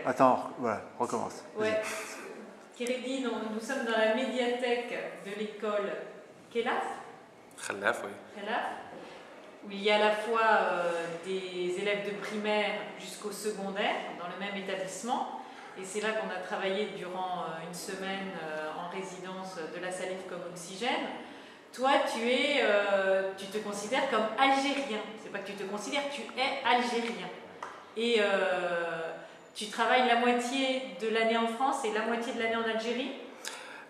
Attends, voilà, recommence. Ouais. Kérédine, nous sommes dans la médiathèque de l'école Khelaf, Khelaf, oui. Khelaf, où il y a à la fois des élèves de primaire jusqu'au secondaire dans le même établissement. Et c'est là qu'on a travaillé durant une semaine en résidence de la Salif comme Oxygène. Toi, tu te considères comme algérien. C'est pas que tu te considères, tu es algérien. Et tu travailles la moitié de l'année en France et la moitié de l'année en Algérie?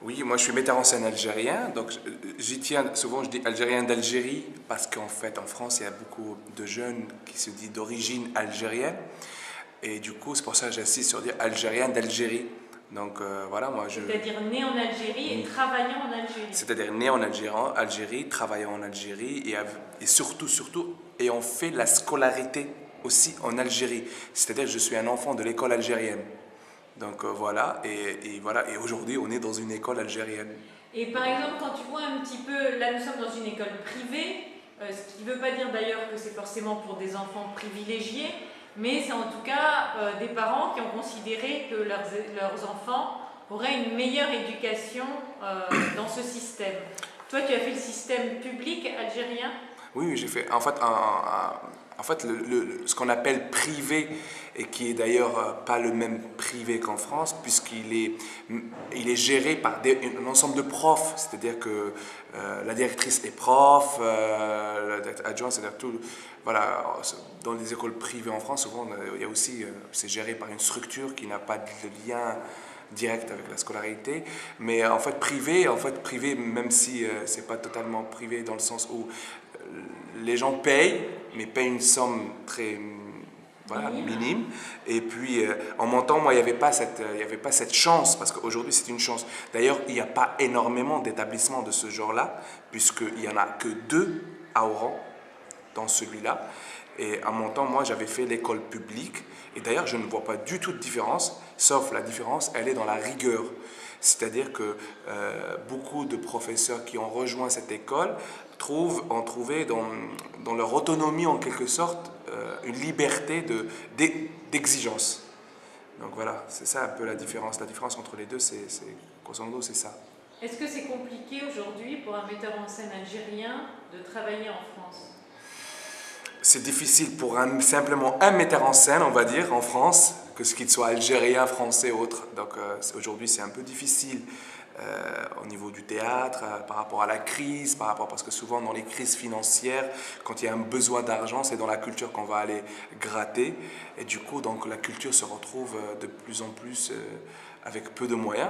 Oui, moi je suis metteur en scène algérien, donc j'y tiens, souvent je dis algérien d'Algérie, parce qu'en fait en France il y a beaucoup de jeunes qui se disent d'origine algérienne, et du coup c'est pour ça que j'insiste sur dire algérien d'Algérie. Donc voilà, moi je... C'est-à-dire né en Algérie et travaillant en Algérie. C'est-à-dire né en Algérie, travaillant en Algérie, et surtout, ayant fait la scolarité aussi en Algérie. C'est-à-dire que je suis un enfant de l'école algérienne. Donc voilà, et aujourd'hui on est dans une école algérienne. Et par exemple, quand tu vois un petit peu, là nous sommes dans une école privée, ce qui ne veut pas dire d'ailleurs que c'est forcément pour des enfants privilégiés, mais c'est en tout cas des parents qui ont considéré que leurs enfants auraient une meilleure éducation dans ce système. Toi, tu as fait le système public algérien? Oui, j'ai fait. En fait, ce qu'on appelle privé, et qui est d'ailleurs pas le même privé qu'en France, puisqu'il est géré par un ensemble de profs, c'est-à-dire que la directrice est prof, adjoint, c'est-à-dire tout. Voilà, dans les écoles privées en France, souvent, il y a aussi, c'est géré par une structure qui n'a pas de lien direct avec la scolarité, mais en fait privé, même si c'est pas totalement privé dans le sens où les gens payent, mais payent une somme très minime. Et puis, en montant, moi, il n'y avait pas cette chance, parce qu'aujourd'hui, c'est une chance. D'ailleurs, il n'y a pas énormément d'établissements de ce genre-là, puisqu'il n'y en a que 2 à Oran, dans celui-là. Et en montant, moi, j'avais fait l'école publique. Et d'ailleurs, je ne vois pas du tout de différence, sauf la différence, elle est dans la rigueur. C'est-à-dire que beaucoup de professeurs qui ont rejoint cette école ont trouvé dans leur autonomie, en quelque sorte, une liberté d'exigence. Donc voilà, c'est ça un peu la différence. La différence entre les deux, grosso modo, c'est ça. Est-ce que c'est compliqué aujourd'hui pour un metteur en scène algérien de travailler en France? C'est difficile pour simplement un metteur en scène, on va dire, en France, que ce qu'il soit algérien, français ou autre. Donc aujourd'hui, c'est un peu difficile au niveau du théâtre, par rapport à la crise, parce que souvent dans les crises financières, quand il y a un besoin d'argent, c'est dans la culture qu'on va aller gratter. Et du coup, donc, la culture se retrouve de plus en plus avec peu de moyens.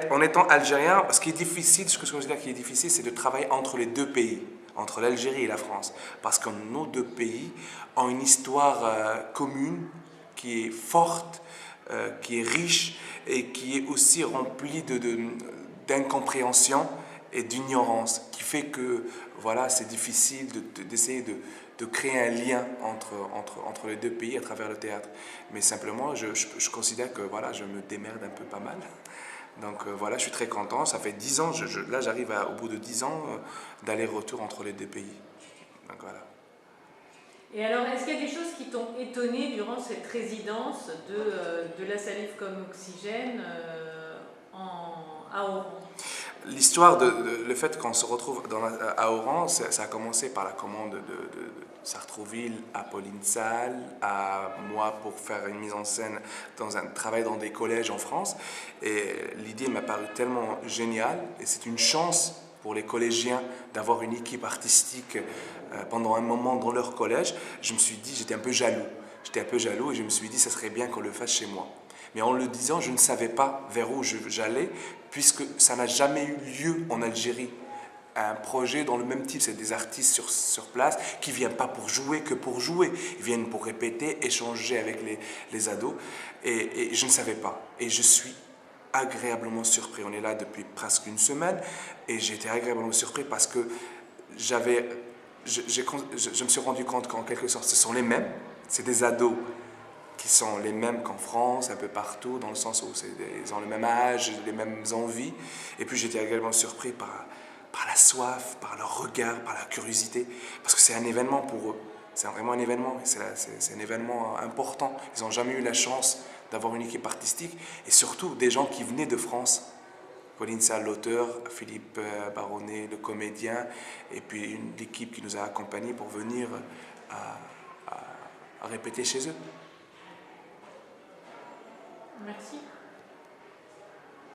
En étant algérien, ce qui est difficile, ce que je considère qui est difficile, c'est de travailler entre les deux pays, entre l'Algérie et la France, parce que nos deux pays ont une histoire commune qui est forte, qui est riche et qui est aussi remplie d'incompréhension et d'ignorance, qui fait que voilà, c'est difficile d'essayer de créer un lien entre les deux pays à travers le théâtre. Mais simplement, je considère que voilà, je me démerde un peu pas mal. Donc voilà, je suis très content. Ça fait 10 ans, là j'arrive au bout de 10 ans d'aller-retour entre les deux pays. Donc voilà. Et alors, est-ce qu'il y a des choses qui t'ont étonné durant cette résidence de la Salif comme Oxygène à Oran? L'histoire, le fait qu'on se retrouve à Oran, ça a commencé par la commande de Sartrouville à Pauline Salle, à moi pour faire une mise en scène dans un travail dans des collèges en France. Et l'idée m'a paru tellement géniale, et c'est une chance pour les collégiens d'avoir une équipe artistique pendant un moment dans leur collège. Je me suis dit, j'étais un peu jaloux et je me suis dit, ça serait bien qu'on le fasse chez moi. Mais en le disant, je ne savais pas vers où j'allais, puisque ça n'a jamais eu lieu en Algérie. Un projet dans le même type, c'est des artistes sur place qui ne viennent pas pour jouer que pour jouer. Ils viennent pour répéter, échanger avec les ados. Et je ne savais pas. Et je suis agréablement surpris. On est là depuis presque une semaine et j'ai été agréablement surpris parce que je me suis rendu compte qu'en quelque sorte, ce sont les mêmes. C'est des ados qui sont les mêmes qu'en France, un peu partout, dans le sens où ils ont le même âge, les mêmes envies. Et puis j'étais agréablement surpris par la soif, par leur regard, par la curiosité, parce que c'est un événement pour eux. C'est vraiment un événement, c'est un événement important. Ils n'ont jamais eu la chance d'avoir une équipe artistique et surtout des gens qui venaient de France. Colin Salle, l'auteur, Philippe Baronnet, le comédien, et puis l'équipe qui nous a accompagnés pour venir à répéter chez eux. Merci.